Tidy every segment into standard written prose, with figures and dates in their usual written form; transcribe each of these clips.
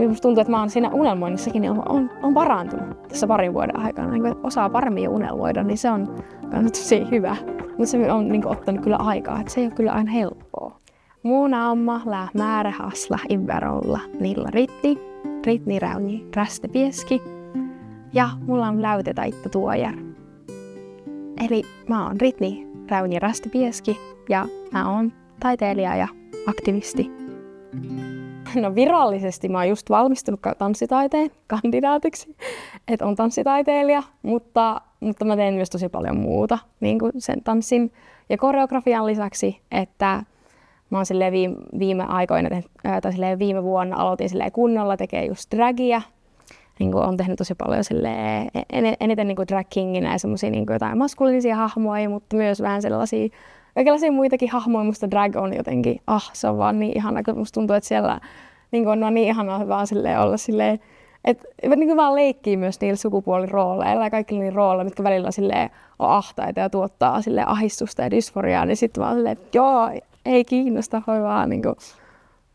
Minusta tuntuu, että mä oon siinä unelmoinnissakin on parantunut tässä parin vuoden aikana. Niin osaa paremmin unelmoida, niin se on tosi hyvä. Mutta se on niin ottanut kyllä aikaa, että se ei ole kyllä aina helppoa. Mun amma määrä hasla inverolla niillä Ritni Rauni Rästepieski ja mulla on läytetä itse tuojar. Eli mä oon Ritni Rauni Rästepieski ja mä oon taiteilija ja aktivisti. No virallisesti mä oon just valmistunut tanssitaiteen kandidaatiksi, että on tanssitaiteilija, mutta mä teen myös tosi paljon muuta, niin kuin sen tanssin ja koreografian lisäksi, että mä oon viime aikoina, tai viime vuonna aloitin kunnolla tekee just dragia. Niin on tehnyt tosi paljon eniten niin drag kinginä ja semmosia niin jotain maskuliinisia hahmoja, mutta myös vähän kaikenlaisia muitakin hahmoja. Musta drag on jotenkin, se on vaan niin ihana, kun musta tuntuu, että siellä niin on niin ihanaa vaan olla että niin vaan leikkii myös niillä sukupuolirooleilla ja kaikilla niillä rooleilla, mitkä välillä on ahtaita ja tuottaa ahdistusta ja dysforiaa, niin sitten vaan että joo, ei kiinnosta, voi vaan niin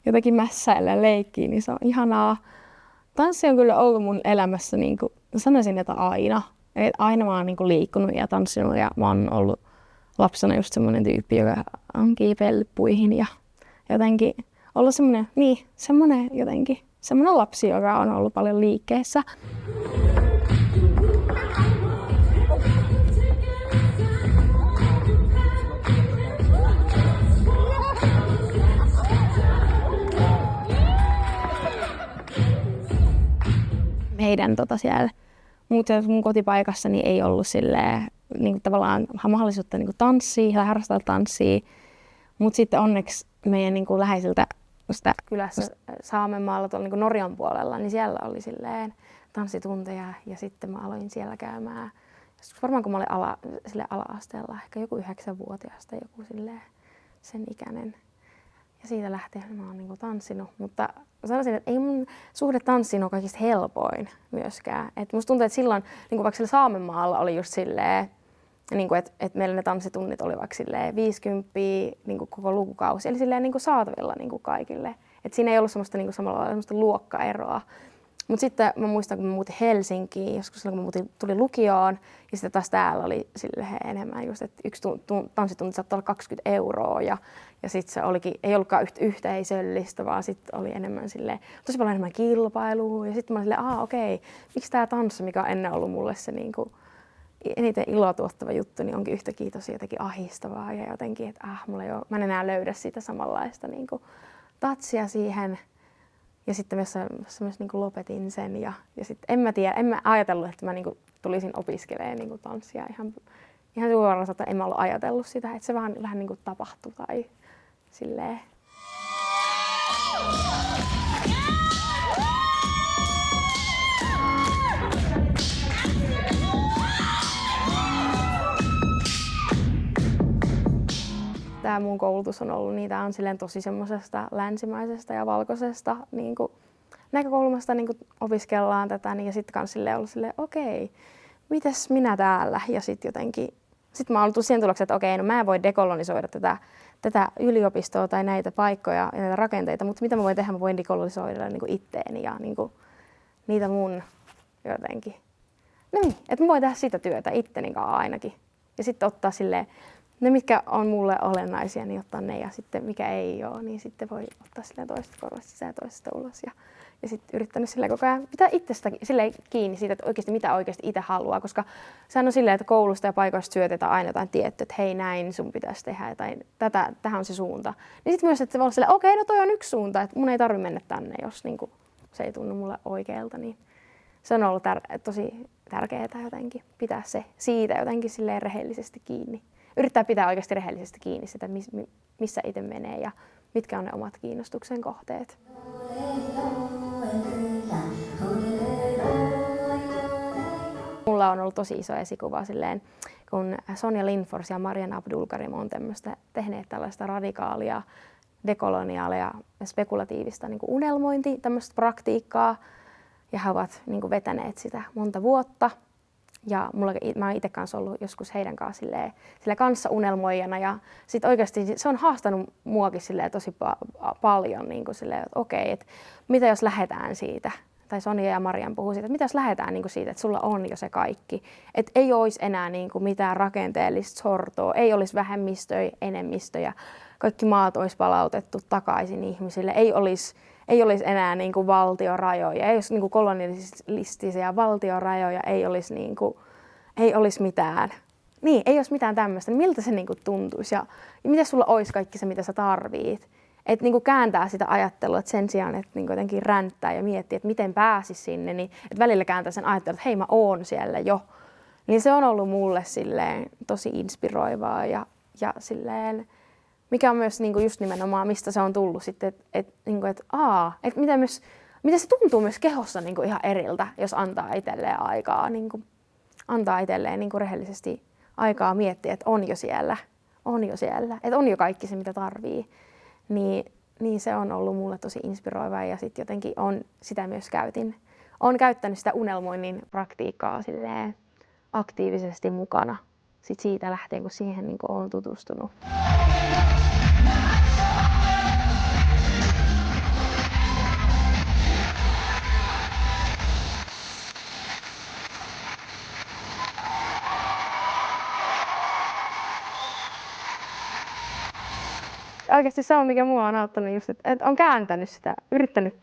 jotenkin mässäillä ja leikkiä, niin se on ihanaa. Tanssi on kyllä ollut mun elämässä, niin kuin, sanoisin, että aina. Et aina mä oon niin kuin liikkunut ja tanssinut ja mä oon ollut lapsena just semmoinen tyyppi, joka on kiipeillyt puihin ja jotenkin ollut semmoinen lapsi, joka on ollut paljon liikkeessä. Meidän siellä mun kotipaikassani ei ollut niin tavallaan mahdollisuutta niin tanssia tai harrastaa tanssia, mutta sitten onneksi meidän niin läheisiltä kylässä Saamenmaalla tuolla niin Norjan puolella, niin siellä oli tanssitunteja ja sitten mä aloin siellä käymään. Varmaan kun mä olin ala-asteella, ehkä joku 9-vuotias tai joku sen ikäinen. Ja siitä lähtien mä oon niin tanssinut, mutta sanoisin, että ei mun suhde tanssiin ole kaikista helpoin myöskään. Et musta tuntuu, että silloin, niin vaikka siellä Saamenmaalla oli just niin että meillä ne tanssitunnit oli vaikka 50 niin koko lukukausi, eli niin saatavilla niin kaikille. Et siinä ei ollut semmoista, samalla lailla semmoista luokkaeroa. Mutta sitten mä muistan, kun mä muutin Helsinkiin, joskus silloin kun mä tulin lukioon, ja sitten taas täällä oli enemmän just, että yksi tanssitunti saattoi olla 20 € ja sitten se ei ollutkaan yhteisöllistä, vaan sitten oli enemmän tosi paljon enemmän kilpailua. Ja sitten mä olin okei, miksi tämä tanssi, mikä on ennen ollut mulle se eniten iloa tuottava juttu, niin onkin yhtäkkiä tosi jotenkin ahdistavaa ja jotenkin, että mä en enää löydä siitä samanlaista tatsia siihen. Ja sitten myös lopetin sen ja sitten en mä ajatellut, että mä tulisin opiskelemaan tanssia ihan suoraan, että en mä ollut ajatellut sitä, että se vähän tapahtui tai silleen. Tämä mun koulutus on ollut, niitä on tosi semmoisesta länsimaisesta ja valkoisesta näkökulmasta opiskellaan tätä, ja sitten kans ollut okei, mites minä täällä? Ja sitten mä oon ollut siihen tulokseen, että okei, no mä en voi dekolonisoida tätä yliopistoa tai näitä paikkoja ja näitä rakenteita, mutta mitä mä voin tehdä? Mä voin dekolonisoida itteeni ja niitä mun jotenkin. No niin, että mä voin tehdä sitä työtä itteni kanssa ainakin. Ja sitten ottaa ne, mitkä on mulle olennaisia, niin ottaa ne, ja sitten mikä ei ole, niin sitten voi ottaa toisesta korvasta sisään ja toisesta ulos. Ja sitten yrittänyt koko ajan pitää itsestä kiinni siitä, että mitä oikeasti itse haluaa, koska sehän on silleen, että koulusta ja paikoista syötetään aina jotain tiettyä, että hei näin sun pitäisi tehdä, tai tähän on se suunta. Niin sitten myös, että se voi olla silleen, okei, no toi on yksi suunta, että mun ei tarvitse mennä tänne, jos se ei tunnu mulle oikealta. Niin se on ollut tosi tärkeää jotenkin pitää se siitä jotenkin silleen rehellisesti kiinni. Yrittää pitää oikeasti rehellisesti kiinni sitä, missä itse menee ja mitkä on ne omat kiinnostuksen kohteet. Mulla on ollut tosi iso esikuva kun Sonja Lindfors ja Marian Abdulkarim on tehneet tällaista radikaalia, dekoloniaalia ja spekulatiivista unelmointi, tämmöistä praktiikkaa. Ja he ovat vetäneet sitä monta vuotta. Ja mä oon itse kanssa ollut joskus heidän kanssa sillä kanssa unelmoijana. Ja sit oikeasti se on haastanut muakin tosi paljon, niin silleen, että okei, että mitä jos lähdetään siitä, tai Sonja ja Marian puhuu siitä, että mitä jos lähdetään niin siitä, että sulla on jo se kaikki. Että ei olisi enää niin mitään rakenteellista sortoa, ei olisi vähemmistöjä, enemmistöjä. Kaikki maat olisi palautettu takaisin ihmisille, ei olisi enää niin kuin valtiorajoja, ei olisi niin kuin kolonialistisia valtiorajoja, ei olisi mitään. Niin, ei olisi mitään tämmöistä. Miltä se niin kuin tuntuisi ja miten sulla olisi kaikki se, mitä sä tarvit? Että niin kuin kääntää sitä ajattelua, että sen sijaan, että niin kuin jotenkin ränttää ja miettiä, että miten pääsisi sinne, niin että välillä kääntää sen ajattelua, että hei, mä oon siellä jo. Niin se on ollut mulle silleen tosi inspiroivaa ja silleen, mikä on myös niin kuin just nimenomaan, mistä se on tullut sitten, että miten se tuntuu myös kehossa niin kuin ihan eriltä, jos antaa itselleen aikaa, niin kuin, antaa itselleen niin kuin rehellisesti aikaa miettiä, että on jo siellä, että on jo kaikki se, mitä tarvii. Niin se on ollut mulle tosi inspiroivaa ja sitten jotenkin sitä myös olen käyttänyt sitä unelmoinnin praktiikkaa silleen aktiivisesti mukana sit siitä lähtien, kun siihen niin kuin olen tutustunut. Oikeasti se on, mikä mua on auttanut just, että on kääntänyt sitä,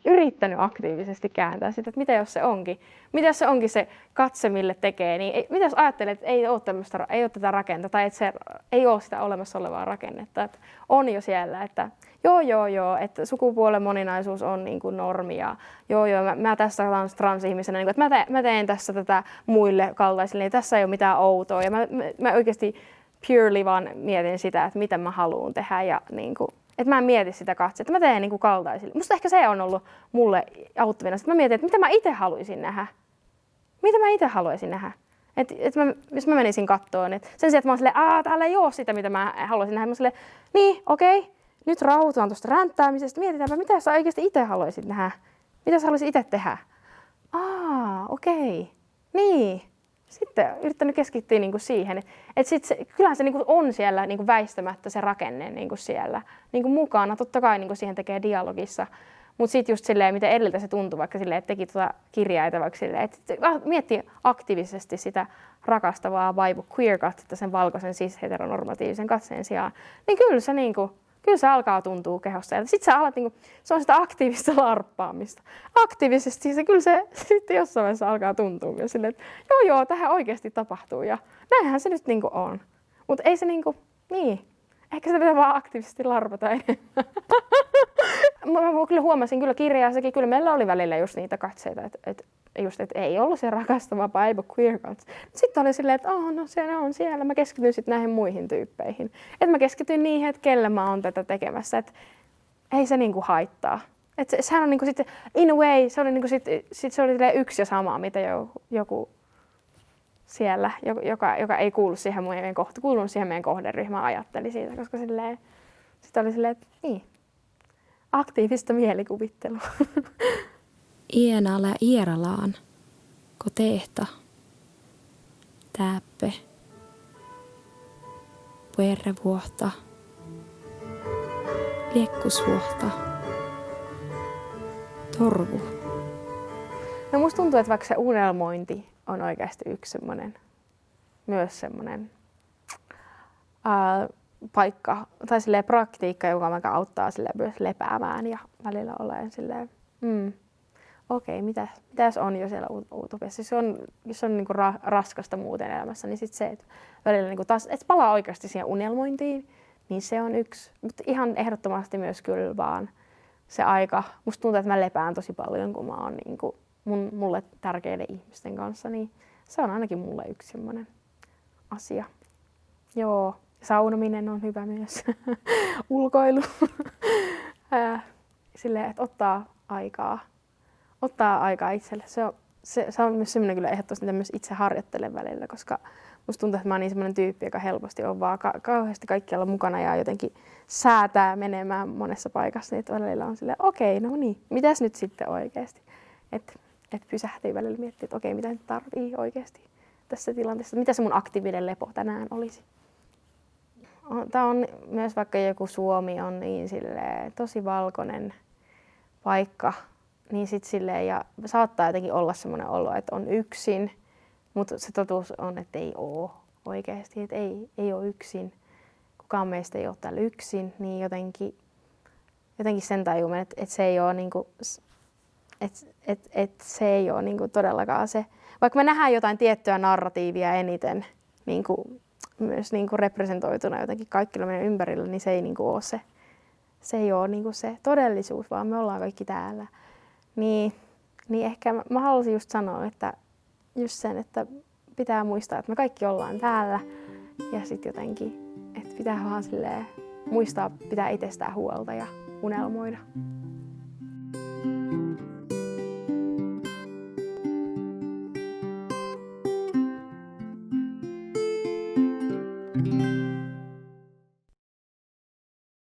yrittänyt aktiivisesti kääntää sitä, että mitä jos se onkin. Mitä jos se onkin se katse, mille tekee, niin mitä jos ajattelee, että ei ole tätä rakennetta tai että se ei ole sitä olemassa olevaa rakennetta. Että on jo siellä, että joo, että sukupuolen moninaisuus on niin kuin normi ja mä tässä olen transihmisenä, niin kuin, että mä teen tässä tätä muille kaltaisille, niin tässä ei ole mitään outoa ja mä oikeasti purely vaan mietin sitä, että mitä mä haluan tehdä ja niin kuin, että mä en mieti sitä katsetta, mä teen niin kuin kaltaisille. Musta ehkä se on ollut mulle auttavina, että mä mietin, että mitä mä itse haluaisin nähdä. Mitä mä itse haluaisin nähdä. Jos mä menisin kattoon, että sen sijaan, että mä oon silleen, täällä ei oo sitä, mitä mä haluaisin nähdä. Mä silleen, niin, okei, nyt rauhoitutaan tuosta ränttäämisestä, mietitäänpä, mitä sä oikeasti itse haluaisit nähdä. Mitä sä haluaisit itse tehdä? Okei, niin. Sitten yrittänyt keskittyä niinku siihen, että kyllähän se niinku on siellä niinku väistämättä se rakenne niinku siellä niinku mukana. Totta kai niinku siihen tekee dialogissa, mutta sitten just silleen, miten edeltä se tuntuu, vaikka silleen, että teki kirjaita, vaikka silleen, että miettii aktiivisesti sitä rakastavaa vaivu queer-katsetta sen valkoisen cis-heteronormatiivisen katseen sijaan, niin kyllä se alkaa tuntua kehossa. Sitten sä alat, se on sitä aktiivista larppaamista. Aktiivisesti kyllä se sitten jossain vaiheessa alkaa tuntua myös silleen, että joo, tähän oikeasti tapahtuu ja näinhän se nyt on. Mutta ei se niin. Ehkä sitä pitää vaan aktiivisesti larpata enemmän. Mä kyllä huomasin kyllä kirjassakin, kyllä meillä oli välillä just niitä katseita, että ei ollut se rakastava vibe queer katse. Sitten oli silleen, että se on siellä. Mä keskityin sitten näihin muihin tyyppeihin. Että mä keskityin niihin, että kelle mä oon tätä tekemässä. Että ei se niinku haittaa. Että sehän on niinku sitten, in a way, se oli niinku se oli yksi ja sama, mitä joku siellä, joka ei kuulunut siihen meidän kohderyhmään, ajatteli siitä, koska sitten oli silleen, että niin, aktiivista mielikuvittelua. Ienala ieralaan, ko tehta, täppe, puerrevuohta, liekkusvuohta, torvu. No musta tuntuu, että vaikka se unelmointi on oikeasti yksi semmoinen paikka tai praktiikka, joka vaikka auttaa myös lepäämään ja välillä olemaan silleen, okei, mitä jos on jo siellä utopiassa? Jos on niinku raskasta muuten elämässä, niin sitten se, että välillä niinku taas, että palaa oikeasti siihen unelmointiin, niin se on yksi. Mutta ihan ehdottomasti myös kyllä vaan se aika. Musta tuntuu, että mä lepään tosi paljon, kun mä oon niinku mulle tärkeiden ihmisten kanssa, niin se on ainakin mulle yksi semmoinen asia. Joo, saunominen on hyvä myös. Ulkoilu. Silleen, että ottaa aikaa itselle. Se on myös semmoinen kyllä ehdottomasti, mitä myös itse harjoittelen välillä, koska musta tuntuu, että mä oon niin semmoinen tyyppi, joka helposti on vaan kauheasti kaikkialla mukana ja jotenkin säätää menemään monessa paikassa. Niin välillä on silleen, okei, no niin, mitäs nyt sitten oikeasti? Että pysähtyy välillä miettiä, että okei, mitä nyt tarvii oikeasti tässä tilanteessa. Mitä se mun aktiivinen lepo tänään olisi? Tämä on myös vaikka joku Suomi on niin silleen, tosi valkoinen paikka, niin sit silleen, ja saattaa jotenkin olla semmoinen olo, että on yksin, mutta se totuus on, että ei ole oikeasti, että ei ole yksin. Kukaan meistä ei ole täällä yksin, niin jotenkin sen tajuminen, että se ei ole niinku, se ei ole niinku todellakaan se. Vaikka me nähdään jotain tiettyä narratiivia eniten niinku, myös niinku representoituna jotenkin kaikilla meidän ympärillä, niin se ei niinku ole se. Se ei ole niinku se todellisuus, vaan me ollaan kaikki täällä. Niin ehkä mä haluaisin just sanoa, että just sen, että pitää muistaa, että me kaikki ollaan täällä. Ja sitten jotenkin, että pitää vaan silleen muistaa pitää itsestään huolta ja unelmoida.